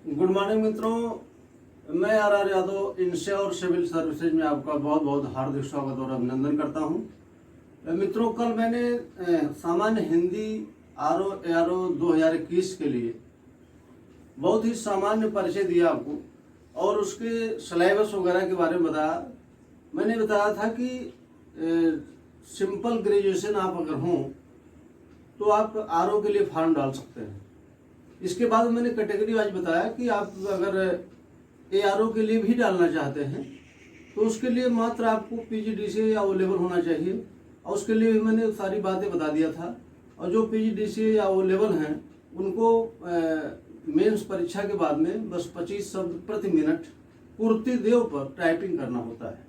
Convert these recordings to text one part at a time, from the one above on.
Good morning मित्रों, मैं are Yadav ensure और सिविल सर्विसेज में आपका बहुत बहुत हार्दिक स्वागत और अभिनंदन करता हूं। मित्रों, कल मैंने सामान्य हिंदी आरओ एआरओ 2021 के लिए बहुत ही सामान्य परिचय दिया आपको और उसके सिलेबस वगैरह के बारे में बताया। मैंने बताया था कि सिंपल ग्रेजुएशन आप अगर हों तो आप आरओ के लिए फॉर्म डाल सकते हैं। इसके बाद मैंने कैटेगरी वाइज बताया कि आप अगर एआरओ के लिए भी डालना चाहते हैं तो उसके लिए मात्र आपको पीजीडीसीए या ओ लेवल होना चाहिए, और उसके लिए भी मैंने सारी बातें बता दिया था। और जो पीजीडीसीए या ओ लेवल हैं उनको मेंस परीक्षा के बाद में बस 25 शब्द प्रति मिनट पूर्ति देव पर टाइपिंग करना होता है।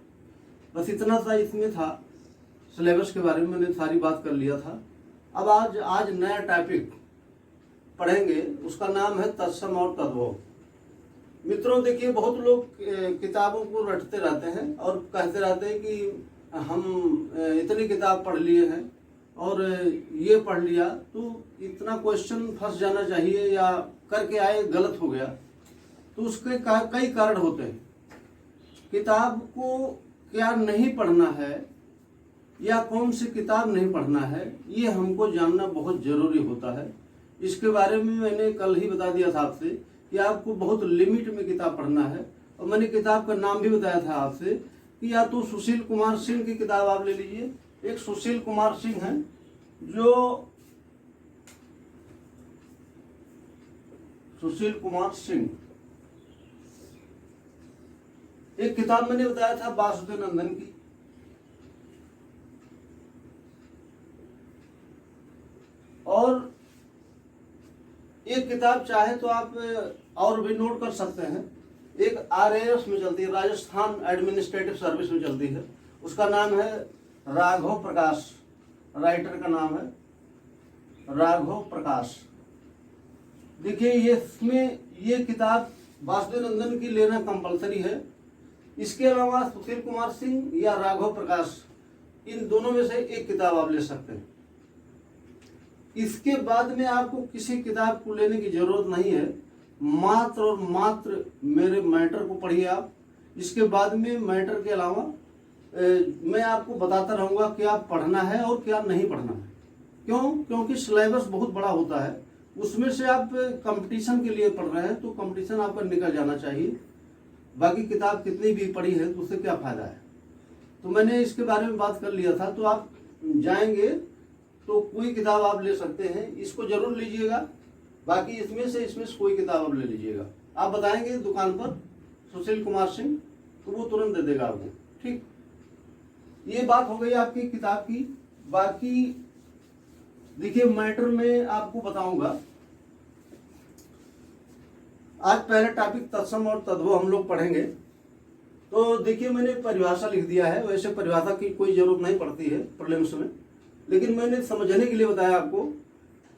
बस इतना सा इसमें था। सिलेबस के बारे में मैंने सारी बात कर लिया था। अब आज नया टॉपिक पढ़ेंगे, उसका नाम है तत्सम और तद्भव। मित्रों देखिए, बहुत लोग किताबों को रटते रहते हैं और कहते रहते हैं कि हम इतनी किताब पढ़ लिए हैं और ये पढ़ लिया, तो इतना क्वेश्चन फंस जाना चाहिए या करके आए गलत हो गया। तो उसके कई कारण होते हैं। किताब को क्या नहीं पढ़ना है या कौन सी किताब नहीं पढ़ना है, ये हमको जानना बहुत जरूरी होता है। इसके बारे में मैंने कल ही बता दिया था आपसे कि आपको बहुत लिमिट में किताब पढ़ना है। और मैंने किताब का नाम भी बताया था आपसे कि या तो सुशील कुमार सिंह की किताब आप ले लीजिए। एक सुशील कुमार सिंह हैं जो सुशील कुमार सिंह, एक किताब मैंने बताया था वासुदेव नंदन की, और एक किताब चाहे तो आप और भी नोट कर सकते हैं। एक आरएएस में चलती है, राजस्थान एडमिनिस्ट्रेटिव सर्विस में चलती है, उसका नाम है राघव प्रकाश। राइटर का नाम है राघव प्रकाश। देखिए, ये किताब वासुदेव नंदन की लेना कंपलसरी है। इसके अलावा सुशील कुमार सिंह या राघव प्रकाश, इन दोनों में से एक किताब आप ले सकते हैं। इसके बाद में आपको किसी किताब को लेने की जरूरत नहीं है। मात्र और मात्र मेरे मैटर को पढ़िए आप। इसके बाद में मैटर के अलावा मैं आपको बताता रहूँगा क्या पढ़ना है और क्या नहीं पढ़ना है। क्यों? क्योंकि सिलेबस बहुत बड़ा होता है। उसमें से आप कंपटीशन के लिए पढ़ रहे हैं तो कंपटीशन आपका निकल जाना चाहिए। बाकी किताब कितनी भी पढ़ी है तो उससे क्या फ़ायदा है। तो मैंने इसके बारे में बात कर लिया था। तो आप जाएंगे तो कोई किताब आप ले सकते हैं, इसको जरूर लीजिएगा। बाकी इसमें से कोई किताब आप ले लीजिएगा। आप बताएंगे दुकान पर सुशील कुमार सिंह, तो वो तुरंत दे देगा आपको। ठीक, ये बात हो गई आपकी किताब की। बाकी देखिए, मैटर में आपको बताऊंगा। आज पहले टॉपिक तत्सम और तद्भव हम लोग पढ़ेंगे। तो देखिए, मैंने परिभाषा लिख दिया है। वैसे परिभाषा की कोई जरूरत नहीं पड़ती है प्रीलिम्स में, लेकिन मैंने समझने के लिए बताया आपको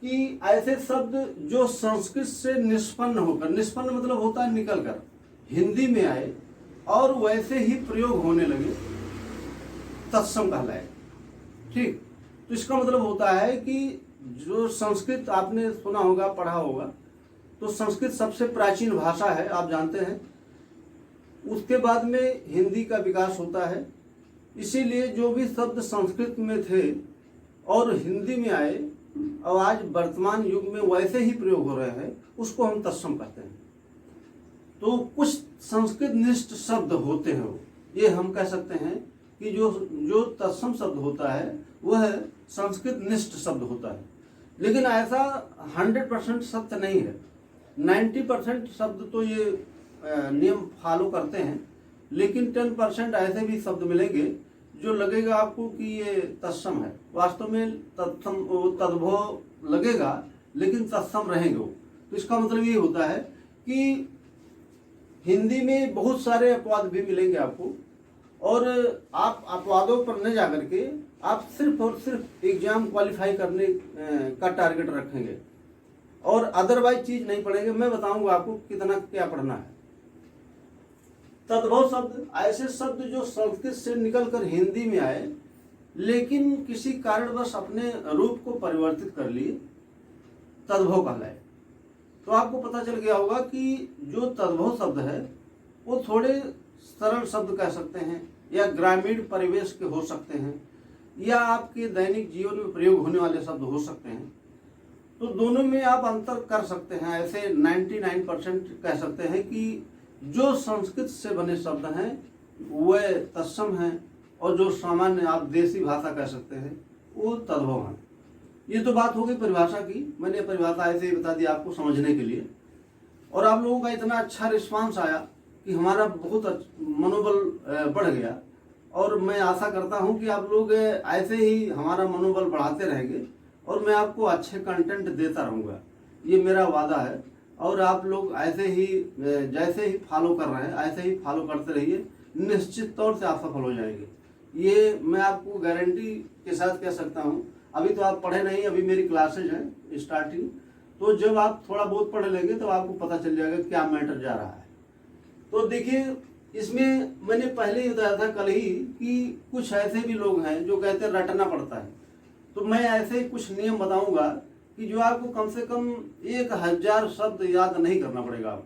कि ऐसे शब्द जो संस्कृत से निष्पन्न होकर, निष्पन्न मतलब होता है निकल कर, हिंदी में आए और वैसे ही प्रयोग होने लगे, तत्सम कहलाए। ठीक, तो इसका मतलब होता है कि जो संस्कृत आपने सुना होगा, पढ़ा होगा, तो संस्कृत सबसे प्राचीन भाषा है, आप जानते हैं। उसके बाद में हिंदी का विकास होता है। इसीलिए जो भी शब्द संस्कृत में थे और हिंदी में आए और आज वर्तमान युग में वैसे ही प्रयोग हो रहे हैं, उसको हम तत्सम कहते हैं। तो कुछ संस्कृत निष्ठ शब्द होते हैं, ये हम कह सकते हैं कि जो तत्सम शब्द होता है वह संस्कृत निष्ठ शब्द होता है। लेकिन ऐसा 100% सत्य नहीं है। 90% शब्द तो ये नियम फॉलो करते हैं, लेकिन 10% ऐसे भी शब्द मिलेंगे जो लगेगा आपको कि ये तत्सम है। वास्तव में तद्भव लगेगा, लेकिन तत्सम रहेंगे वो। तो इसका मतलब ये होता है कि हिंदी में बहुत सारे अपवाद भी मिलेंगे आपको, और आप अपवादों पर न जाकर के आप सिर्फ और सिर्फ एग्जाम क्वालिफाई करने का टारगेट रखेंगे और अदरवाइज चीज नहीं पढ़ेंगे। मैं बताऊंगा आपको कितना क्या पढ़ना है। तद्भव शब्द ऐसे शब्द जो संस्कृत से निकलकर हिंदी में आए, लेकिन किसी कारणवश अपने रूप को परिवर्तित कर लिए, तद्भव कहलाए। तो आपको पता चल गया होगा कि जो तद्भव शब्द है वो थोड़े सरल शब्द कह सकते हैं, या ग्रामीण परिवेश के हो सकते हैं, या आपके दैनिक जीवन में प्रयोग होने वाले शब्द हो सकते हैं। तो दोनों में आप अंतर कर सकते हैं। ऐसे 99% कह सकते हैं कि जो संस्कृत से बने शब्द हैं वह तत्सम हैं, और जो सामान्य आप देसी भाषा कह सकते हैं वो तद्भव हैं। ये तो बात हो गई परिभाषा की। मैंने परिभाषा ऐसे ही बता दी आपको समझने के लिए, और आप लोगों का इतना अच्छा रिस्पांस आया कि हमारा बहुत मनोबल बढ़ गया। और मैं आशा करता हूं कि आप लोग ऐसे ही हमारा मनोबल बढ़ाते रहेंगे और मैं आपको अच्छे कंटेंट देता रहूँगा, ये मेरा वादा है। और आप लोग ऐसे ही जैसे ही फॉलो कर रहे हैं ऐसे ही फॉलो करते रहिए, निश्चित तौर से आप सफल हो जाएंगे। ये मैं आपको गारंटी के साथ कह सकता हूँ। अभी तो आप पढ़े नहीं, अभी मेरी क्लासेज हैं स्टार्टिंग, तो जब आप थोड़ा बहुत पढ़ लेंगे तो आपको पता चल जाएगा क्या मैटर जा रहा है। तो देखिए, इसमें मैंने पहले ही बताया था कल ही कि कुछ ऐसे भी लोग हैं जो कहते हैं रटना पड़ता है। तो मैं ऐसे कुछ नियम बताऊंगा कि जो आपको कम से कम 1000 शब्द याद नहीं करना पड़ेगा,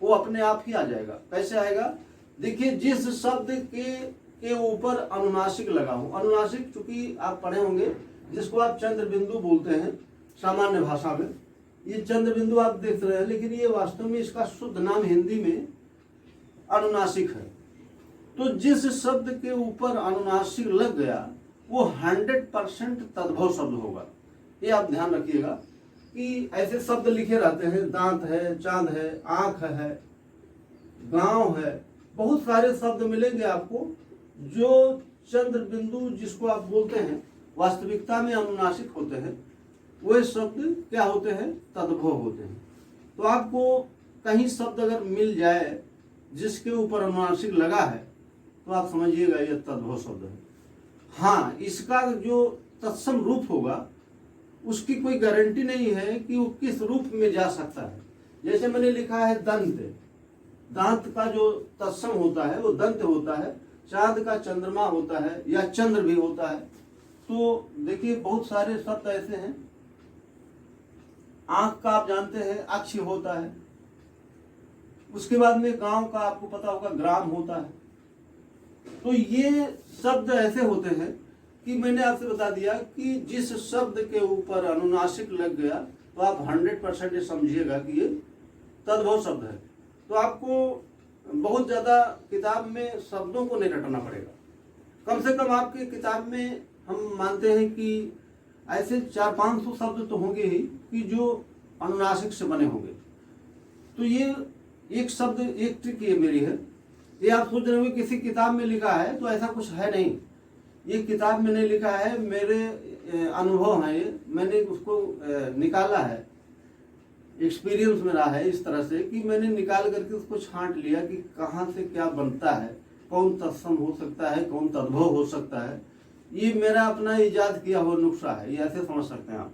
वो अपने आप ही आ जाएगा। कैसे आएगा? देखिए, जिस शब्द के ऊपर अनुनासिक लगा हो, अनुनासिक चूंकि आप पढ़े होंगे, जिसको आप चंद्र बिंदु बोलते हैं सामान्य भाषा में, ये चंद्र बिंदु आप देख रहे हैं, लेकिन ये वास्तव में इसका शुद्ध नाम हिंदी में अनुनासिक है। तो जिस शब्द के ऊपर अनुनासिक लग गया वो 100% तद्भव शब्द होगा। ये आप ध्यान रखिएगा कि ऐसे शब्द लिखे रहते हैं, दांत है, चांद है, आंख है, गांव है, बहुत सारे शब्द मिलेंगे आपको जो चंद्र बिंदु जिसको आप बोलते हैं वास्तविकता में अनुनासिक होते हैं। वे शब्द क्या होते हैं? तद्भव होते हैं। तो आपको कहीं शब्द अगर मिल जाए जिसके ऊपर अनुनासिक लगा है तो आप समझिएगा यह तद्भव शब्द है। हाँ, इसका जो तत्सम रूप होगा उसकी कोई गारंटी नहीं है कि वो किस रूप में जा सकता है। जैसे मैंने लिखा है दंत, दांत का जो तत्सम होता है वो दंत होता है, चांद का चंद्रमा होता है या चंद्र भी होता है। तो देखिए, बहुत सारे शब्द ऐसे हैं। आंख का आप जानते हैं अक्ष होता है, उसके बाद में गांव का आपको पता होगा ग्राम होता है। तो ये शब्द ऐसे होते हैं कि मैंने आपसे बता दिया कि जिस शब्द के ऊपर अनुनासिक लग गया तो आप 100% ये समझिएगा कि ये तद्भव शब्द है। तो आपको बहुत ज़्यादा किताब में शब्दों को नहीं रटना पड़ेगा। कम से कम आपकी किताब में हम मानते हैं कि ऐसे 400-500 शब्द तो होंगे ही कि जो अनुनासिक से बने होंगे। तो ये एक शब्द, एक ट्रिक ये मेरी है। ये आप सोच रहे होंगे किसी किताब में लिखा है, तो ऐसा कुछ है नहीं। ये किताब में नहीं लिखा है, मेरे अनुभव है, ये मैंने उसको निकाला है, एक्सपीरियंस मेरा है इस तरह से कि मैंने निकाल करके उसको छांट लिया कि कहाँ से क्या बनता है, कौन तत्सम हो सकता है, कौन तद्भव हो सकता है। ये मेरा अपना इजाद किया हुआ नुस्खा है, ये ऐसे समझ सकते हैं आप।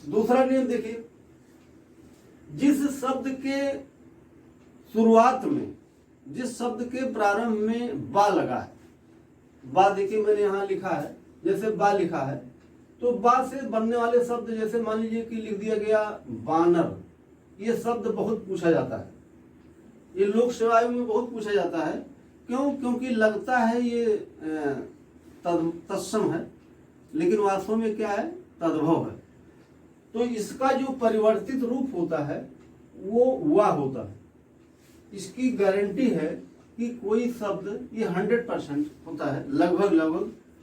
दूसरा नियम देखिए, जिस शब्द के शुरुआत में, जिस शब्द के प्रारंभ में बा लगा है, बा देखिए मैंने यहाँ लिखा है, जैसे बा लिखा है, तो बा से बनने वाले शब्द जैसे मान लीजिए कि लिख दिया गया बानर। ये शब्द बहुत पूछा जाता है, ये लोक सेवाओं में बहुत पूछा जाता है। क्यों? क्योंकि लगता है ये तत्सम है, लेकिन वास्तव में क्या है? तद्भव है। तो इसका जो परिवर्तित रूप होता है वो वा होता है। इसकी गारंटी है कि कोई शब्द ये 100% होता है, लगभग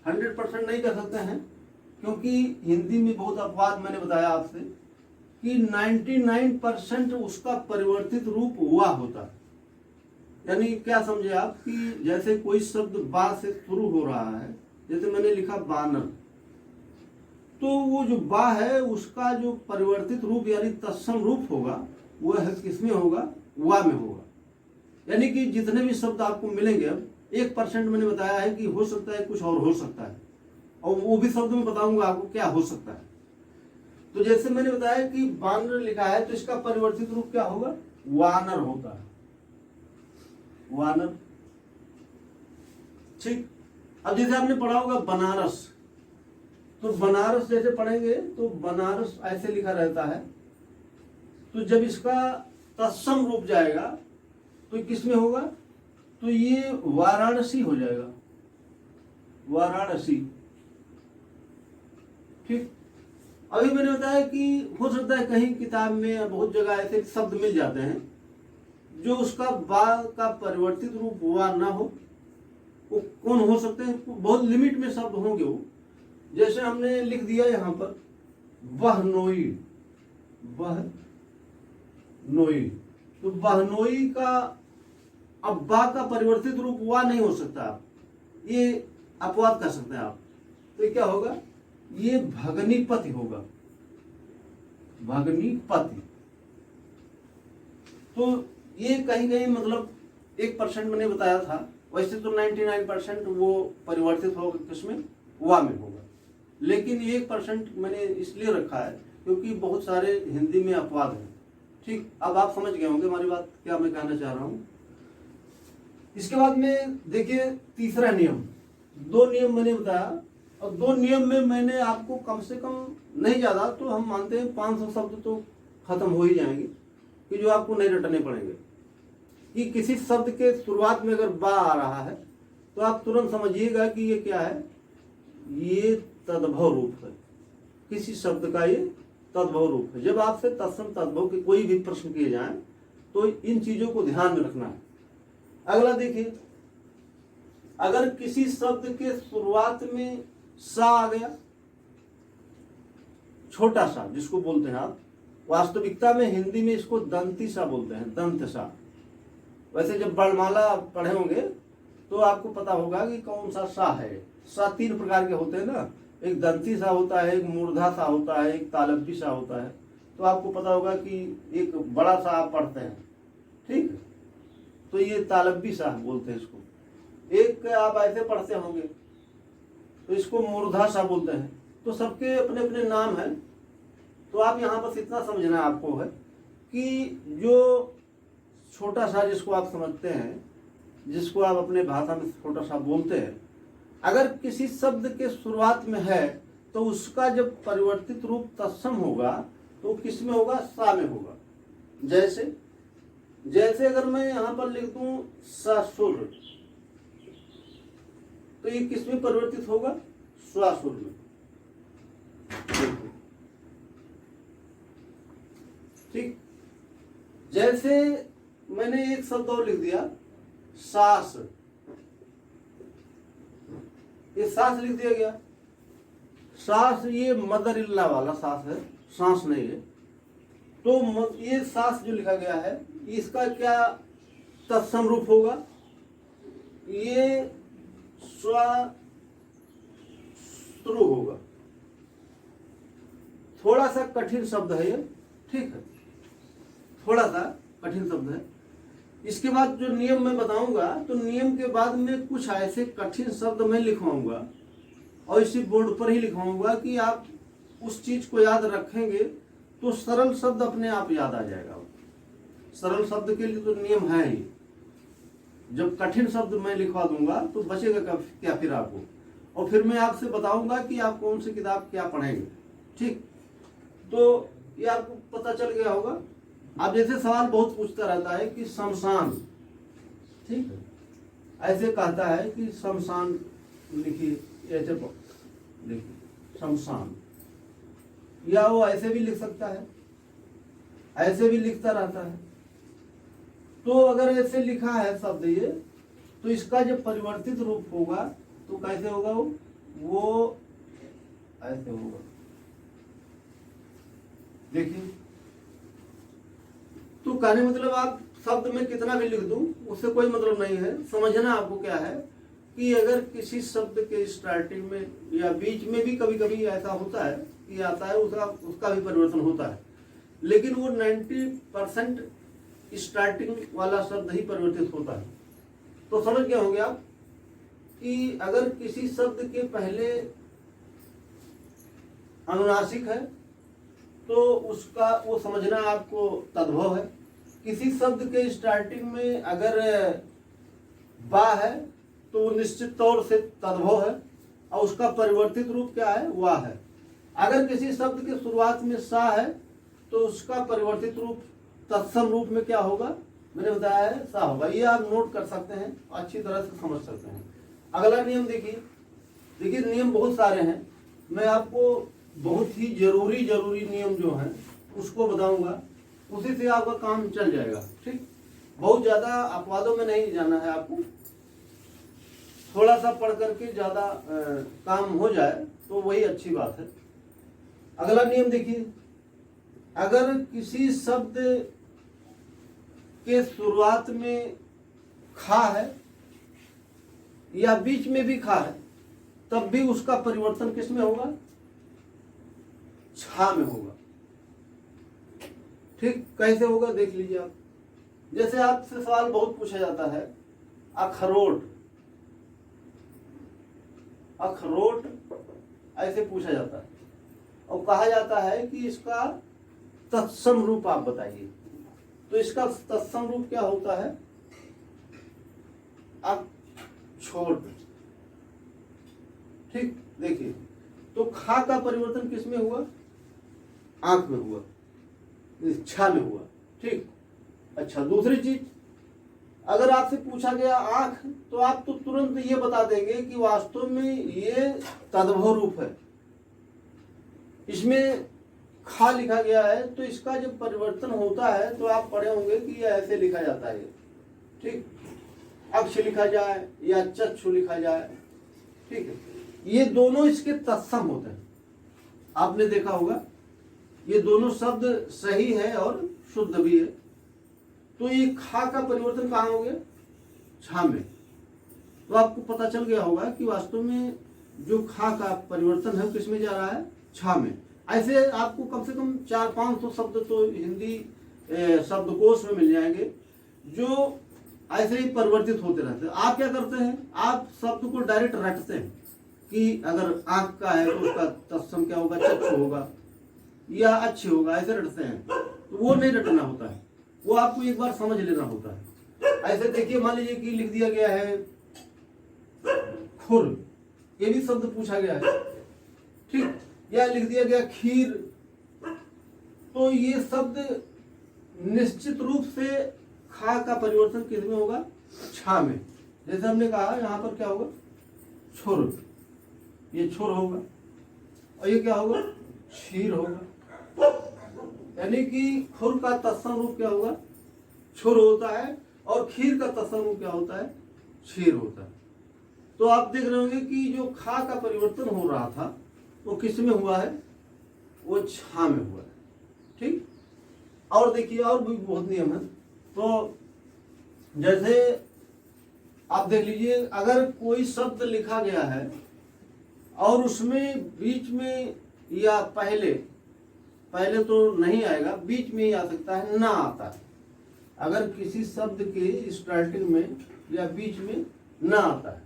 100% नहीं कर सकते हैं, क्योंकि हिंदी में बहुत अपवाद मैंने बताया आपसे कि 99% उसका परिवर्तित रूप हुआ होता है। यानी क्या समझे आप कि जैसे कोई शब्द बा से शुरू हो रहा है, जैसे मैंने लिखा बानर, तो वो जो बा है उसका जो परिवर्तित रूप यानी तत्सम रूप होगा वह है किसमें होगा? वा में होगा। यानी कि जितने भी शब्द आपको मिलेंगे, अब 1% मैंने बताया है कि हो सकता है कुछ और हो सकता है, और वो भी शब्द में बताऊंगा आपको क्या हो सकता है। तो जैसे मैंने बताया कि बानर लिखा है, तो इसका परिवर्तित रूप क्या होगा? वानर होता है, वानर। ठीक। अब जैसे आपने पढ़ा होगा बनारस, तो बनारस जैसे पढ़ेंगे तो बनारस ऐसे लिखा रहता है, तो जब इसका तत्सम रूप जाएगा तो किस में होगा, तो ये वाराणसी हो जाएगा, वाराणसी। ठीक, अभी मैंने बताया कि हो सकता है कहीं किताब में बहुत जगह ऐसे शब्द मिल जाते हैं जो उसका बा का परिवर्तित रूप हुआ ना हो। वो कौन हो सकते हैं, बहुत लिमिट में शब्द होंगे वो। जैसे हमने लिख दिया यहाँ पर बहनोई, बहनोई, तो बहनोई का अब बा का परिवर्तित रूप हुआ नहीं हो सकता, ये अपवाद कर सकते हैं आप। तो ये क्या होगा, ये भगनीपति होगा, भगनीपति। तो ये कहीं कहीं मतलब 1% मैंने बताया था, वैसे तो 99% वो परिवर्तित होगा किसमें, वा में होगा, लेकिन 1% मैंने इसलिए रखा है क्योंकि बहुत सारे हिंदी में अपवाद हैं। ठीक, अब आप समझ गए होंगे हमारी बात, क्या मैं कहना चाह रहा हूँ। इसके बाद में देखिए तीसरा नियम, 2 नियम मैंने बताया, और 2 नियम में मैंने आपको कम से कम नहीं ज़्यादा तो हम मानते हैं 500 शब्द तो खत्म हो ही जाएंगे कि जो आपको नहीं रटने पड़ेंगे। कि किसी शब्द के शुरुआत में अगर बा आ रहा है तो आप तुरंत समझिएगा कि ये क्या है, ये तद्भव रूप है, किसी शब्द का ये तद्भव रूप है। जब आपसे तत्सम तद्भव के कोई भी प्रश्न किए जाएं तो इन चीजों को ध्यान में रखना है। अगला देखिए, अगर किसी शब्द के शुरुआत में सा आ गया, छोटा सा जिसको बोलते हैं आप, वास्तविकता में हिंदी में इसको दंती सा बोलते हैं, दंत सा। वैसे जब वर्णमाला पढ़े होंगे तो आपको पता होगा कि कौन सा सा है। सा 3 प्रकार के होते हैं ना, एक दंती सा होता है, एक मूर्धा सा होता है, एक तालब्बी सा होता है। तो आपको पता होगा कि एक बड़ा सा आप पढ़ते हैं, ठीक, तो ये तालब्बी सा बोलते हैं इसको। एक आप ऐसे पढ़ते होंगे तो इसको मूर्धा सा बोलते हैं। तो सबके अपने अपने नाम हैं। तो आप यहाँ बस इतना समझना आपको है कि जो छोटा सा जिसको आप समझते हैं, जिसको आप अपने भाषा में छोटा सा बोलते हैं, अगर किसी शब्द के शुरुआत में है तो उसका जब परिवर्तित रूप तत्सम होगा तो किस में होगा, सा में होगा। जैसे अगर मैं यहाँ पर लिख दूं ससुर, तो ये किस में परिवर्तित होगा, स्वासुर में। ठीक, जैसे मैंने एक शब्द और लिख दिया सास, ये सास लिख दिया गया। सास ये मदर इल्ला वाला सास है, सांस नहीं है। तो ये सास जो लिखा गया है इसका क्या तत्सम रूप होगा, ये स्वाश्रु होगा। थोड़ा सा कठिन शब्द है ये, ठीक है, थोड़ा सा कठिन शब्द है। इसके बाद जो नियम मैं बताऊंगा तो नियम के बाद में कुछ ऐसे कठिन शब्द मैं लिखवाऊंगा और इसी बोर्ड पर ही लिखवाऊंगा कि आप उस चीज को याद रखेंगे तो सरल शब्द अपने आप याद आ जाएगा। सरल शब्द के लिए तो नियम है ही। जब कठिन शब्द मैं लिखवा दूंगा तो बचेगा क्या फिर आपको, और फिर मैं आपसे बताऊंगा कि आप कौन सी किताब क्या पढ़ेंगे। ठीक, तो ये आपको पता चल गया होगा। अब जैसे सवाल बहुत पूछता रहता है कि शमशान, ठीक है, ऐसे कहता है कि शमशान लिखिए, ऐसे देखिए शमशान, या वो ऐसे भी लिख सकता है, ऐसे भी लिखता रहता है। तो अगर ऐसे लिखा है शब्द ये, तो इसका जब परिवर्तित रूप होगा तो कैसे होगा, वो ऐसे होगा। देखिए, तो कहने मतलब आप शब्द में कितना भी लिख दूं उससे कोई मतलब नहीं है। समझना आपको क्या है कि अगर किसी शब्द के स्टार्टिंग में या बीच में भी कभी कभी ऐसा होता है कि आता है, उसका भी परिवर्तन होता है, लेकिन वो 90% स्टार्टिंग वाला शब्द ही परिवर्तित होता है। तो समझ गए होंगे आप कि अगर किसी शब्द के पहले अनुनासिक है तो उसका वो समझना आपको तद्भव है। किसी शब्द के स्टार्टिंग में अगर बा है तो वो निश्चित तौर से तद्भव है और उसका परिवर्तित रूप क्या है, वाह है। अगर किसी शब्द के शुरुआत में सा है तो उसका परिवर्तित रूप तत्सम रूप में क्या होगा, मैंने बताया है सा होगा। ये आप नोट कर सकते हैं, अच्छी तरह से समझ सकते हैं। अगला नियम देखिए नियम बहुत सारे हैं, मैं आपको बहुत ही जरूरी नियम जो हैं उसको बताऊंगा, उसी से आपका काम चल जाएगा। ठीक, बहुत ज्यादा अपवादों में नहीं जाना है आपको, थोड़ा सा पढ़ करके ज्यादा काम हो जाए तो वही अच्छी बात है। अगला नियम देखिए, अगर किसी शब्द के शुरुआत में खा है या बीच में भी खा है, तब भी उसका परिवर्तन किस में होगा, छा में होगा। ठीक, कैसे होगा देख लीजिए आप। जैसे आपसे सवाल बहुत पूछा जाता है, अखरोट, अखरोट ऐसे पूछा जाता है और कहा जाता है कि इसका तत्सम रूप आप बताइए। तो इसका तत्सम रूप क्या होता है, अक्षोट। ठीक, देखिए तो खा का परिवर्तन किस में हुआ, आंख में हुआ, छा में हुआ। ठीक, अच्छा दूसरी चीज, अगर आपसे पूछा गया आंख, तो आप तो तुरंत ये बता देंगे कि वास्तव में ये तद्भव रूप है, इसमें खा लिखा गया है, तो इसका जब परिवर्तन होता है तो आप पढ़े होंगे कि ये ऐसे लिखा जाता है। ठीक, अक्ष लिखा जाए या चक्षु लिखा जाए। ठीक है, ये दोनों इसके तत्सम होते हैं, आपने देखा होगा ये दोनों शब्द सही है और शुद्ध भी है। तो ये खा का परिवर्तन कहाँ हो गया, छा में। तो आपको पता चल गया होगा कि वास्तव में जो खा का परिवर्तन है किस में जा रहा है, छा में। ऐसे आपको कम से कम 400-500 शब्द तो हिंदी शब्दकोश में मिल जाएंगे जो ऐसे ही परिवर्तित होते रहते हैं। आप क्या करते हैं, आप शब्द को डायरेक्ट रटते हैं कि अगर आंख का है तो उसका तत्सम क्या होगा, चक्षु होगा या अच्छे होगा, ऐसे रटते हैं। तो वो नहीं रटना होता है, वो आपको एक बार समझ लेना होता है। ऐसे देखिए, मान लीजिए कि लिख दिया गया है खुर, ये भी शब्द पूछा गया है। ठीक, या लिख दिया गया खीर, तो ये शब्द निश्चित रूप से खा का परिवर्तन किस में होगा, छा में। जैसे हमने कहा यहाँ पर क्या होगा, छुर, ये छुर होगा और ये क्या होगा, क्षीर होगा। यानी कि खुर का तत्सम रूप क्या होगा, छुर होता है, और खीर का तत्सम रूप क्या होता है, क्षीर होता है। तो आप देख रहे होंगे कि जो खा का परिवर्तन हो रहा था वो किस में हुआ है, वो छा में हुआ है। ठीक, और देखिए और भी बहुत नियम है। तो जैसे आप देख लीजिए, अगर कोई शब्द लिखा गया है और उसमें बीच में या पहले तो नहीं आएगा, बीच में ही आ सकता है, ना आता है। अगर किसी शब्द के स्टार्टिंग में या बीच में ना आता है,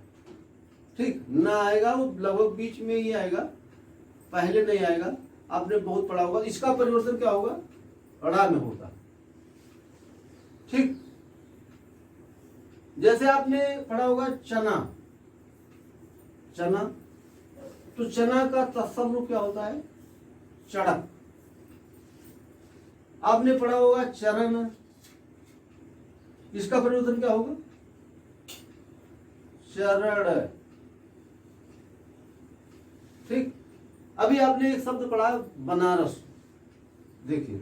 ठीक, ना आएगा, वो लगभग बीच में ही आएगा, पहले नहीं आएगा। आपने बहुत पढ़ा होगा, इसका परिवर्तन क्या होगा, ड़ा में होगा। ठीक, जैसे आपने पढ़ा होगा चना, चना, तो चना का तत्सम रूप क्या होता है, चढ़क। आपने पढ़ा होगा चरण, इसका परिवर्तन क्या होगा, चरण। ठीक, अभी आपने एक शब्द पढ़ा बनारस, देखिए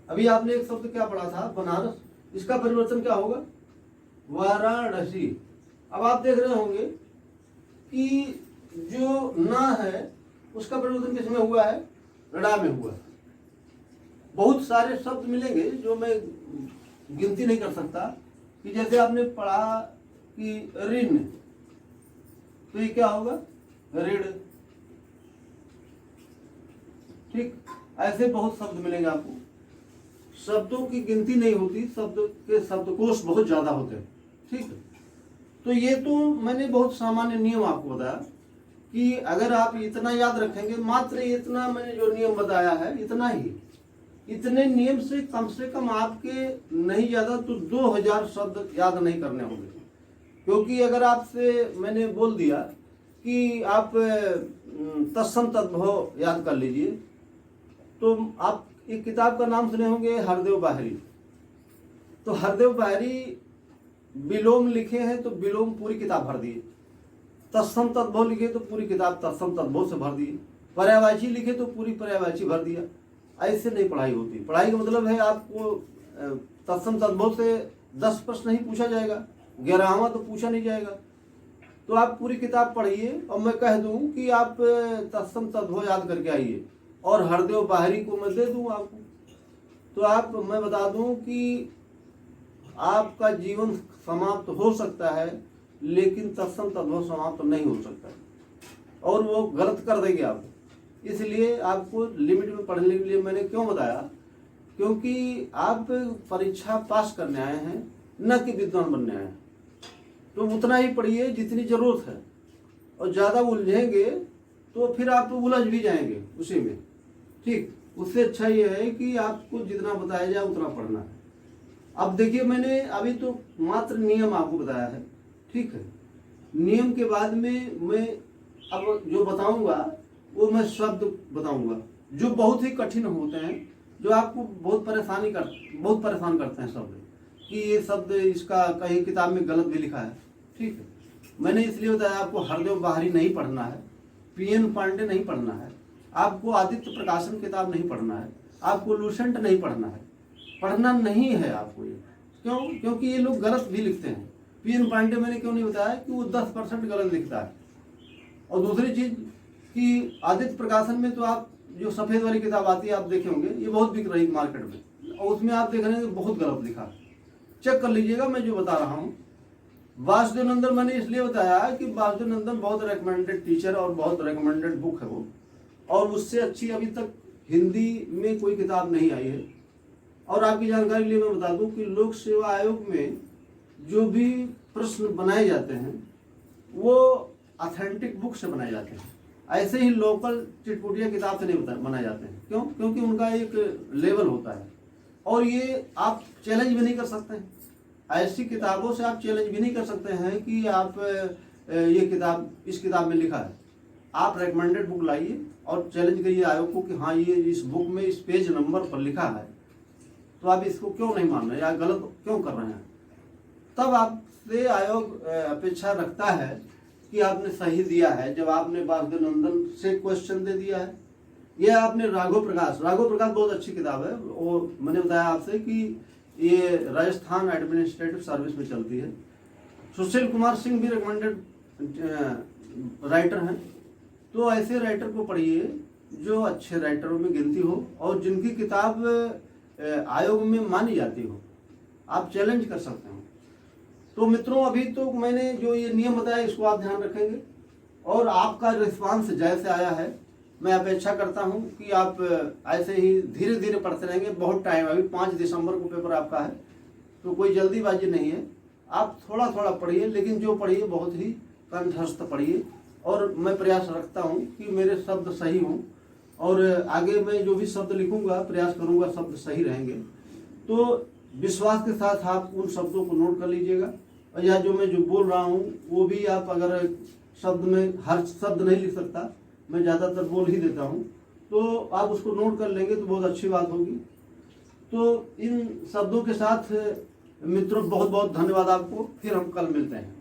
अभी आपने एक शब्द क्या पढ़ा था, बनारस, इसका परिवर्तन क्या होगा, वाराणसी। अब आप देख रहे होंगे कि जो ना है उसका परिवर्तन किसमें हुआ है, ड़ा में हुआ है। बहुत सारे शब्द मिलेंगे जो मैं गिनती नहीं कर सकता, कि जैसे आपने पढ़ा कि ऋण, तो ये क्या होगा, ऋण। ठीक, ऐसे बहुत शब्द मिलेंगे आपको, शब्दों की गिनती नहीं होती, शब्द के शब्दकोश बहुत ज्यादा होते हैं। ठीक, तो ये तो मैंने बहुत सामान्य नियम आपको बताया कि अगर आप इतना याद रखेंगे, मात्र इतना मैंने जो नियम बताया है, इतना ही, इतने नियम से कम आपके नहीं ज्यादा तो 2000 शब्द याद नहीं करने होंगे। क्योंकि अगर आपसे मैंने बोल दिया कि आप तत्सम तद्भव याद कर लीजिए, तो आप एक किताब का नाम सुने होंगे हरदेव बाहरी। तो हरदेव बाहरी विलोम लिखे हैं तो विलोम पूरी किताब भर दिए, तत्सम तद्भव लिखे तो पूरी किताब तत्सम तद्भव से भर दिए, पर्यायवाची लिखे तो पूरी पर्यायवाची भर दिया। ऐसे नहीं पढ़ाई होती। पढ़ाई का मतलब है आपको तत्सम तद्भव से 10 प्रश्न नहीं पूछा जाएगा, 11वां तो पूछा नहीं जाएगा। तो आप पूरी किताब पढ़िए और मैं कह दूं कि आप तत्सम तद्भव याद करके आइए और हरदेव बाहरी को मैं दे दूं आपको, तो मैं बता दूं कि आपका जीवन समाप्त हो सकता है, लेकिन तत्सम तद्भव समाप्त नहीं हो सकता और वो गलत कर देंगे आपको। इसलिए आपको लिमिट में पढ़ने के लिए मैंने क्यों बताया, क्योंकि आप परीक्षा पास करने आए हैं, न कि विद्वान बनने आए हैं। तो उतना ही पढ़िए जितनी जरूरत है, और ज़्यादा उलझेंगे तो फिर आप उलझ भी जाएंगे उसी में। ठीक, उससे अच्छा ये है कि आपको जितना बताया जाए उतना पढ़ना है। अब देखिए, मैंने अभी तो मात्र नियम आपको बताया है, ठीक है। नियम के बाद में मैं अब जो बताऊंगा वो मैं शब्द बताऊंगा जो बहुत ही कठिन होते हैं, जो आपको बहुत परेशान करते हैं शब्द, कि ये शब्द इसका कहीं किताब में गलत भी लिखा है। ठीक है, मैंने इसलिए बताया आपको हरदेव बाहरी नहीं पढ़ना है, पीएन पांडे नहीं पढ़ना है, आपको आदित्य प्रकाशन किताब नहीं पढ़ना है, आपको लूसेंट नहीं पढ़ना है, पढ़ना नहीं है आपको ये। क्यों? क्योंकि ये लोग गलत भी लिखते हैं। पीएन पांडे मैंने क्यों नहीं बताया कि वो 10% गलत लिखता है। और दूसरी चीज कि आदित्य प्रकाशन में तो आप जो सफेद वाली किताब आती है आप देखे होंगे, ये बहुत बिक रही मार्केट में, और उसमें आप देख रहे हैं बहुत गलत लिखा है। चेक कर लीजिएगा मैं जो बता रहा हूँ। वासुदेव नंदन मैंने इसलिए बताया कि वासुदेव नंदन बहुत रिकमेंडेड टीचर और बहुत रिकमेंडेड बुक है वो, और उससे अच्छी अभी तक हिंदी में कोई किताब नहीं आई है। और आपकी जानकारी के लिए मैं बता दूं कि लोक सेवा आयोग में जो भी प्रश्न बनाए जाते हैं वो ऑथेंटिक बुक से बनाए जाते हैं, ऐसे ही लोकल चिटपुटिया किताब से नहीं बनाए जाते हैं। क्यों? क्योंकि उनका एक लेवल होता है, और ये आप चैलेंज भी नहीं कर सकते हैं। ऐसी किताबों से आप चैलेंज भी नहीं कर सकते हैं कि आप ये किताब इस किताब में लिखा है। आप रिकमेंडेड बुक लाइए और चैलेंज करिए आयोग को कि हाँ ये इस बुक में इस पेज नंबर पर लिखा है, तो आप इसको क्यों नहीं मान रहे या गलत क्यों कर रहे हैं। तब आपसे आयोग अपेक्षा रखता है कि आपने सही दिया है। जब आपने वासुदेव नंदन से क्वेश्चन दे दिया है, यह आपने राघव प्रकाश बहुत अच्छी किताब है, वो मैंने बताया आपसे कि ये राजस्थान एडमिनिस्ट्रेटिव सर्विस में चलती है। सुशील कुमार सिंह भी रिकमेंडेड राइटर हैं। तो ऐसे राइटर को पढ़िए जो अच्छे राइटरों में गिनती हो और जिनकी किताब आयोग में मानी जाती हो, आप चैलेंज कर सकते हो। तो मित्रों, अभी तो मैंने जो ये नियम बताया इसको आप ध्यान रखेंगे, और आपका रिस्पांस जैसे आया है मैं अपेक्षा करता हूं कि आप ऐसे ही धीरे धीरे पढ़ते रहेंगे। बहुत टाइम, अभी 5 दिसंबर को पेपर आपका है, तो कोई जल्दीबाजी नहीं है। आप थोड़ा थोड़ा पढ़िए, लेकिन जो पढ़िए बहुत ही कंठस्थ पढ़िए, और मैं प्रयास रखता हूं कि मेरे शब्द सही हों, और आगे मैं जो भी शब्द लिखूंगा प्रयास करूंगा शब्द सही रहेंगे। तो विश्वास के साथ आप उन शब्दों को नोट कर लीजिएगा, और या जो मैं जो बोल रहा हूँ वो भी आप, अगर शब्द में हर शब्द नहीं लिख सकता, मैं ज़्यादातर बोल ही देता हूँ, तो आप उसको नोट कर लेंगे तो बहुत अच्छी बात होगी। तो इन शब्दों के साथ मित्रों बहुत बहुत धन्यवाद आपको। फिर हम कल मिलते हैं।